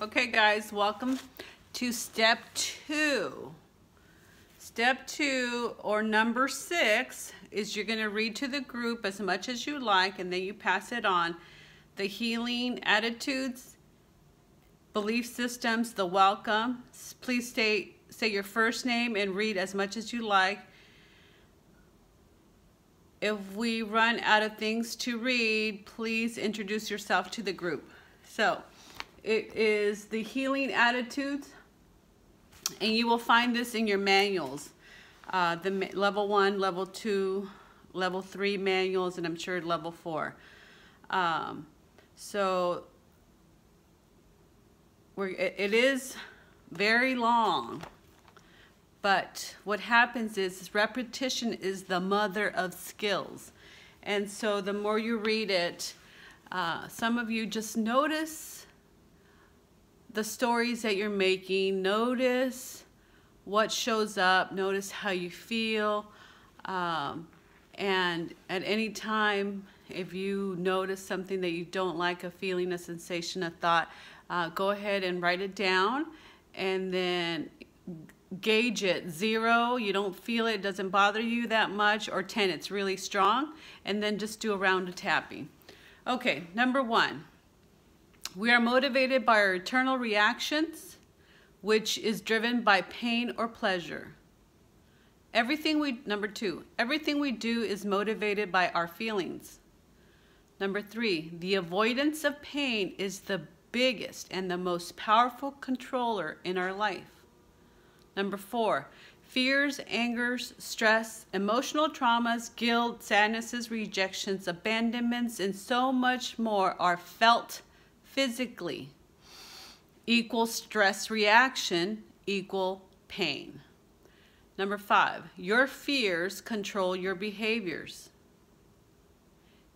Okay guys, welcome to step 2. Step 2, or number 6, is you're going to read to the group as much as you like and then you pass it on. The healing attitudes, belief systems, the welcome. Please say your first name and read as much as you like. If we run out of things to read, please introduce yourself to the group. So, it is the healing attitudes, and you will find this in your manuals. The level 1, level 2, level 3 manuals, and I'm sure level 4. So, it is very long, but what happens is repetition is the mother of skills. And so the more you read it, some of you just notice the stories that you're making, notice what shows up, notice how you feel, and at any time, if you notice something that you don't like, a feeling, a sensation, a thought, go ahead and write it down, and then gauge it. 0, you don't feel it, doesn't bother you that much, or 10, it's really strong, and then just do a round of tapping. Okay, number 1. We are motivated by our internal reactions, which is driven by pain or pleasure. Number 2, everything we do is motivated by our feelings. Number 3, the avoidance of pain is the biggest and the most powerful controller in our life. Number 4, fears, angers, stress, emotional traumas, guilt, sadnesses, rejections, abandonments, and so much more are felt physically. Equal stress reaction equal pain. Number 5, your fears control your behaviors.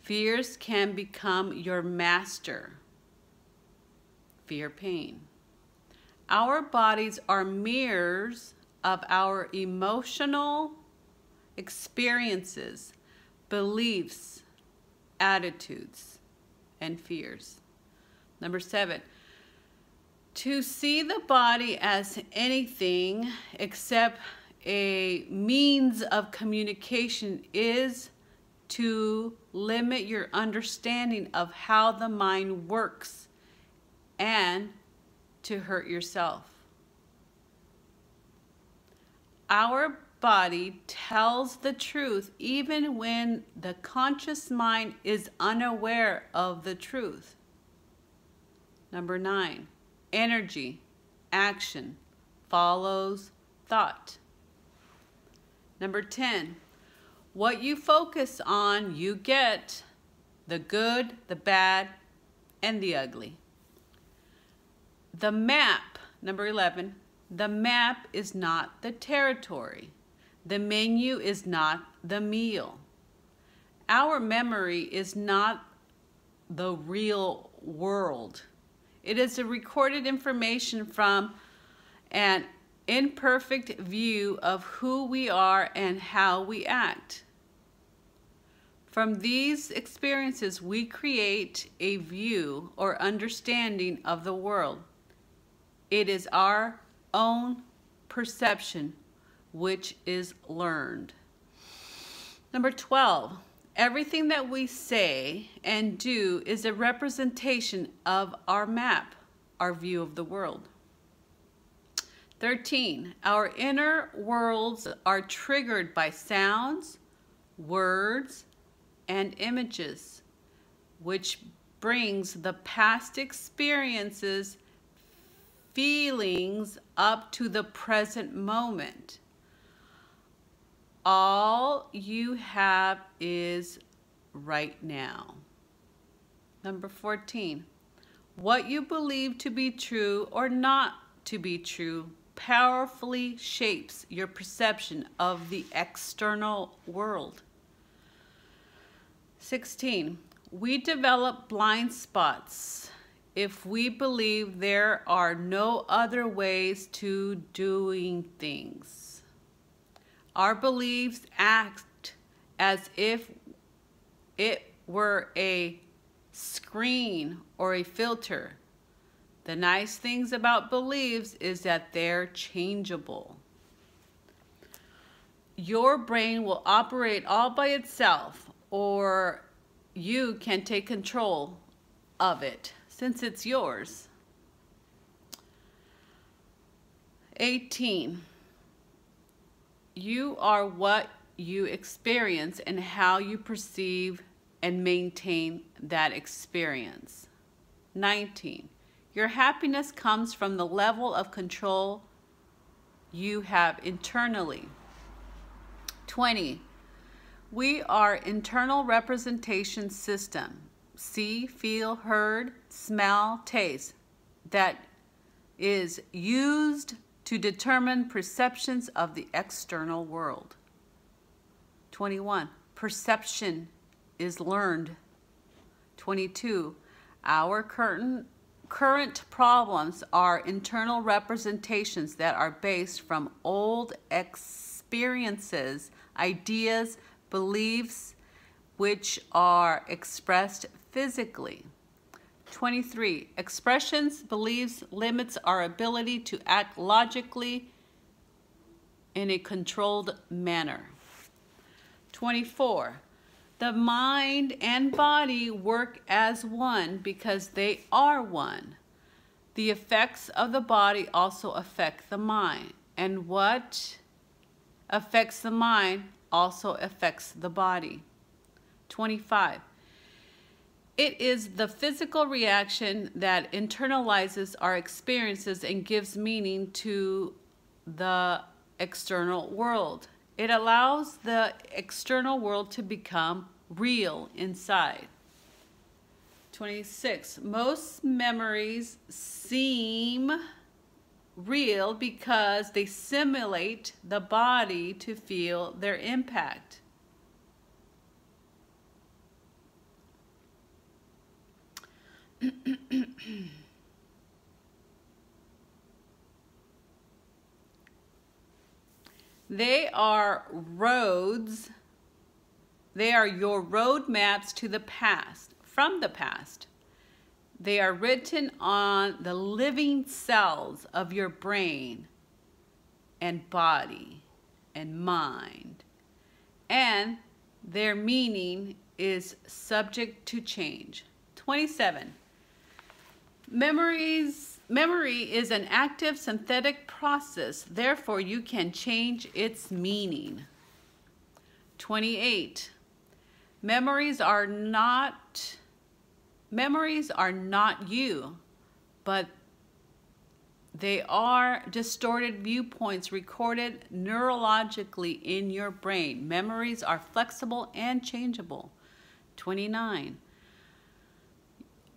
Fears can become your master. Fear pain. Our bodies are mirrors of our emotional experiences, beliefs, attitudes, and fears. Number 7, to see the body as anything except a means of communication is to limit your understanding of how the mind works and to hurt yourself. Our body tells the truth even when the conscious mind is unaware of the truth. Number 9, energy, action follows thought. Number 10, what you focus on, you get: the good, the bad, and the ugly. The map, number 11, the map is not the territory. The menu is not the meal. Our memory is not the real world. It is a recorded information from an imperfect view of who we are and how we act. From these experiences, we create a view or understanding of the world. It is our own perception, which is learned. Number 12, everything that we say and do is a representation of our map, our view of the world. 13, our inner worlds are triggered by sounds, words, and images, which brings the past experiences, feelings up to the present moment. All you have is right now. Number 14, what you believe to be true or not to be true powerfully shapes your perception of the external world. 16, we develop blind spots if we believe there are no other ways to doing things. Our beliefs act as if it were a screen or a filter The nice things about beliefs is that they're changeable. Your brain will operate all by itself, or you can take control of it since it's yours. 18. You are what you experience and how you perceive and maintain that experience. 19. Your happiness comes from the level of control you have internally. 20. We are internal representation system. See, feel, heard, smell, taste. That is used to determine perceptions of the external world. 21. Perception is learned. 22. Our current problems are internal representations that are based from old experiences, ideas, beliefs, which are expressed physically. 23. Expressions, beliefs, limits our ability to act logically in a controlled manner. 24. The mind and body work as one because they are one. The effects of the body also affect the mind, and what affects the mind also affects the body. 25. It is the physical reaction that internalizes our experiences and gives meaning to the external world. It allows the external world to become real inside. 26. Most memories seem real because they simulate the body to feel their impact. They are roads. They are your road maps to the past, from the past. They are written on the living cells of your brain and body and mind, and their meaning is subject to change. 27. Memory is an active synthetic process, therefore you can change its meaning. 28. Memories are not you, but they are distorted viewpoints recorded neurologically in your brain. Memories are flexible and changeable. 29.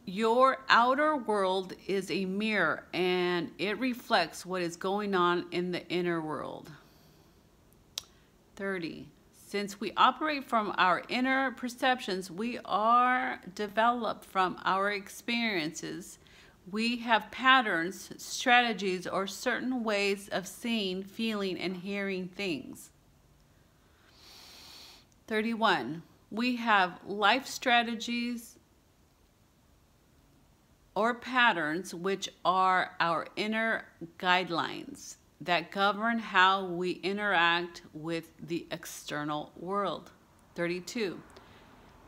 Your outer world is a mirror and it reflects what is going on in the inner world. 30. Since we operate from our inner perceptions, we are developed from our experiences. We have patterns, strategies, or certain ways of seeing, feeling, and hearing things. 31. We have life strategies or patterns which are our inner guidelines that govern how we interact with the external world. 32.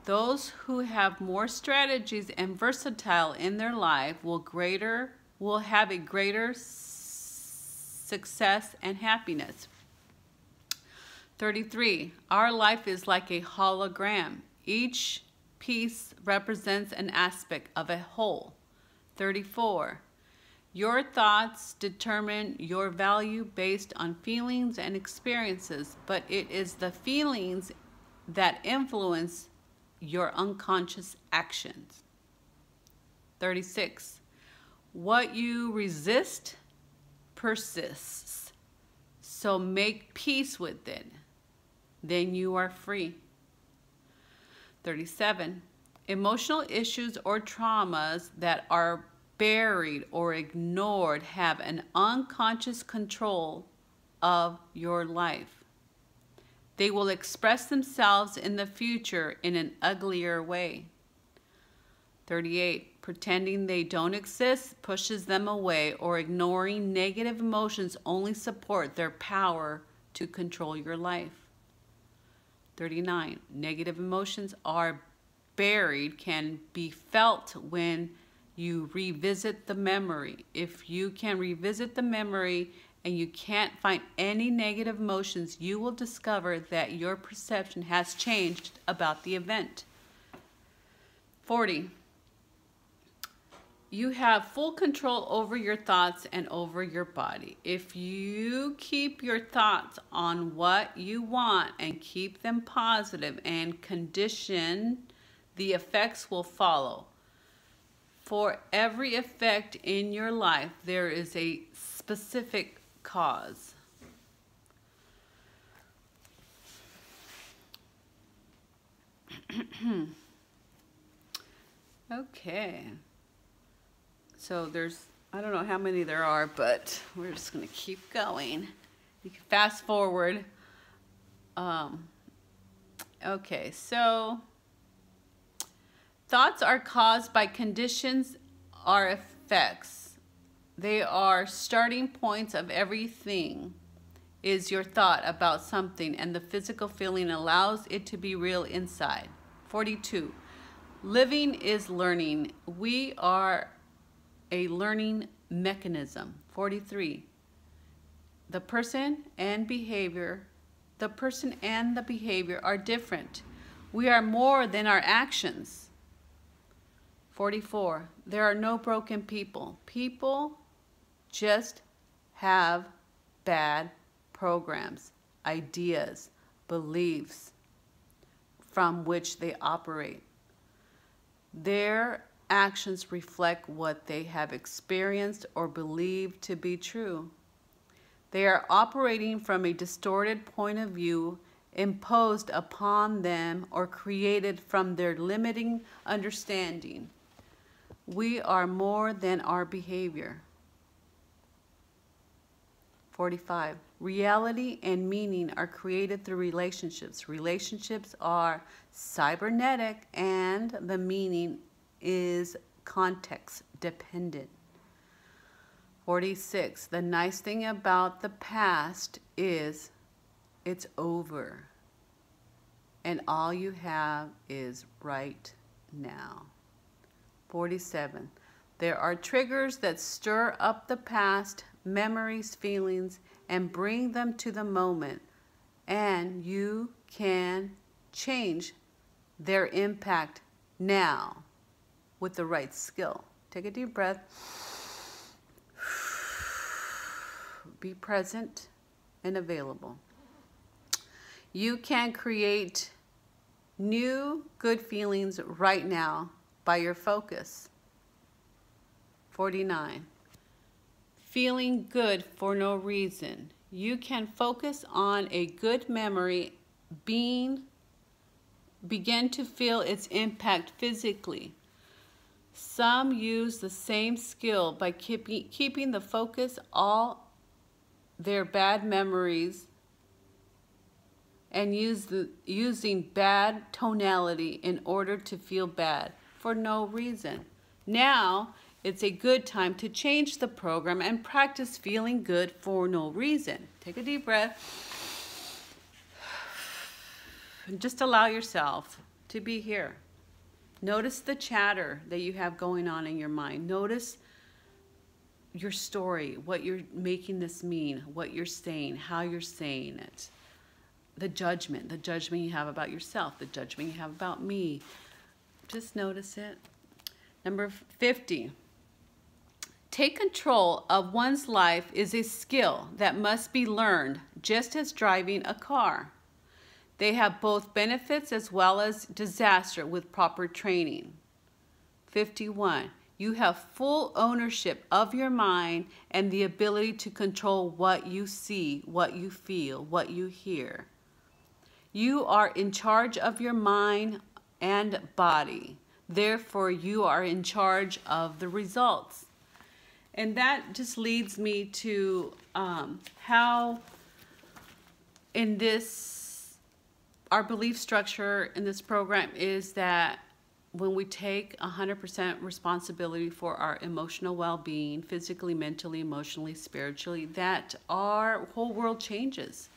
Those who have more strategies and versatile in their life will have a greater success and happiness. 33. Our life is like a hologram. Each piece represents an aspect of a whole. 34. Your thoughts determine your value based on feelings and experiences, but it is the feelings that influence your unconscious actions. 36. What you resist persists, so make peace with it, then you are free. 37. Emotional issues or traumas that are buried or ignored have an unconscious control of your life. They will express themselves in the future in an uglier way. 38. Pretending they don't exist pushes them away, or ignoring negative emotions only support their power to control your life. 39. Negative emotions are buried, can be felt when you revisit the memory. If you can revisit the memory and you can't find any negative emotions, you will discover that your perception has changed about the event. 40. You have full control over your thoughts and over your body. If you keep your thoughts on what you want and keep them positive and condition, the effects will follow. For every effect in your life, there is a specific cause. Okay. So there's, I don't know how many there are, but we're just going to keep going. You can fast forward. Okay, so thoughts are caused by conditions or effects. They are starting points of everything. Is your thought about something, and the physical feeling allows it to be real inside. 42. Living is learning. We are a learning mechanism. 43. The person and the behavior are different. We are more than our actions. 44. There are no broken people. People just have bad programs, ideas, beliefs from which they operate. Their actions reflect what they have experienced or believed to be true. They are operating from a distorted point of view imposed upon them or created from their limiting understanding. We are more than our behavior. 45. Reality and meaning are created through relationships. Relationships are cybernetic, and the meaning is context dependent. 46. The nice thing about the past is it's over, and all you have is right now. 47. There are triggers that stir up the past, memories, feelings, and bring them to the moment, and you can change their impact now with the right skill. Take a deep breath. Be present and available. You can create new good feelings right now by your focus. 49. Feeling good for no reason. You can focus on a good memory, begin to feel its impact physically. Some use the same skill by keeping the focus all their bad memories and using bad tonality in order to feel bad for no reason. Now, it's a good time to change the program and practice feeling good for no reason. Take a deep breath. And just allow yourself to be here. Notice the chatter that you have going on in your mind. Notice your story, what you're making this mean, what you're saying, how you're saying it. The judgment you have about yourself, the judgment you have about me. Just notice it. Number 50. Take control of one's life is a skill that must be learned, just as driving a car. They have both benefits as well as disaster with proper training. 51. You have full ownership of your mind and the ability to control what you see, what you feel, what you hear. You are in charge of your mind and body. Therefore, you are in charge of the results. And that just leads me to how in this, our belief structure in this program is that when we take 100% responsibility for our emotional well-being, physically, mentally, emotionally, spiritually, that our whole world changes.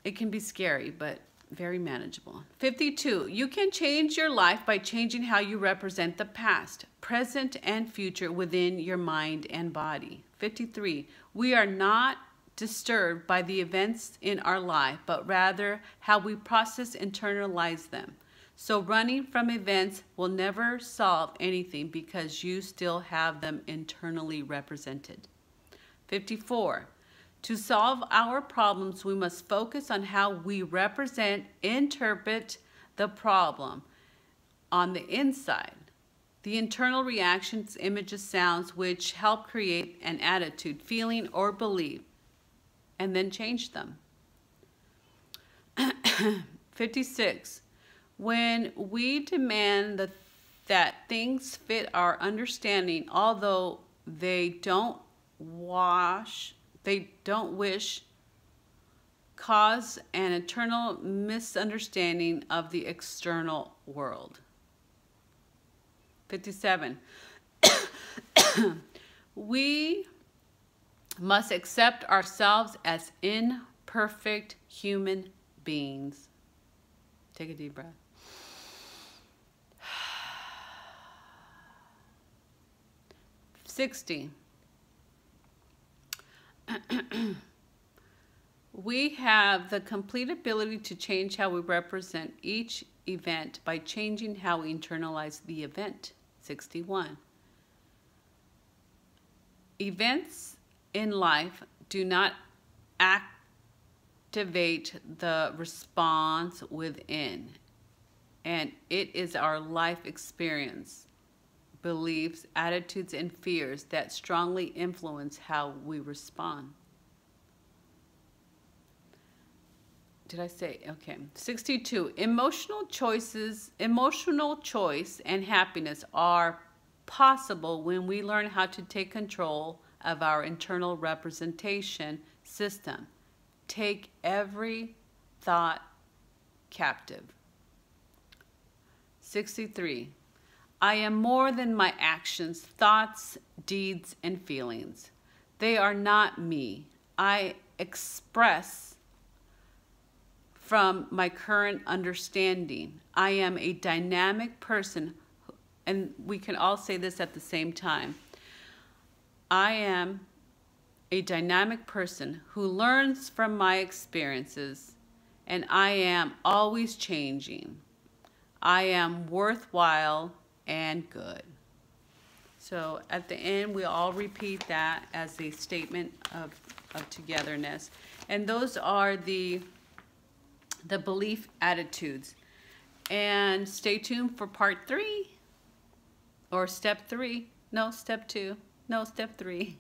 It can be scary, but very manageable. 52, you can change your life by changing how you represent the past, present, and future within your mind and body. 53, we are not disturbed by the events in our life, but rather how we process, internalize them. So running from events will never solve anything because you still have them internally represented. 54, to solve our problems, we must focus on how we represent, interpret the problem on the inside. The internal reactions, images, sounds, which help create an attitude, feeling, or belief, and then change them. 56. When we demand that things fit our understanding, although they don't wish, cause an eternal misunderstanding of the external world. 57. We must accept ourselves as imperfect human beings. Take a deep breath. We have the complete ability to change how we represent each event by changing how we internalize the event. 61. Events in life do not activate the response within, and it is our life experience, beliefs, attitudes, and fears that strongly influence how we respond. Did I say? Okay. 62. Emotional choice and happiness are possible when we learn how to take control of our internal representation system. Take every thought captive. 63. I am more than my actions, thoughts, deeds, and feelings. They are not me. I express from my current understanding. I am a dynamic person, and we can all say this at the same time. I am a dynamic person who learns from my experiences, and I am always changing. I am worthwhile and good. So at the end, we all repeat that as a statement of togetherness. And those are the belief attitudes. And stay tuned for part 3 or step 3. No, step 2. No, step 3.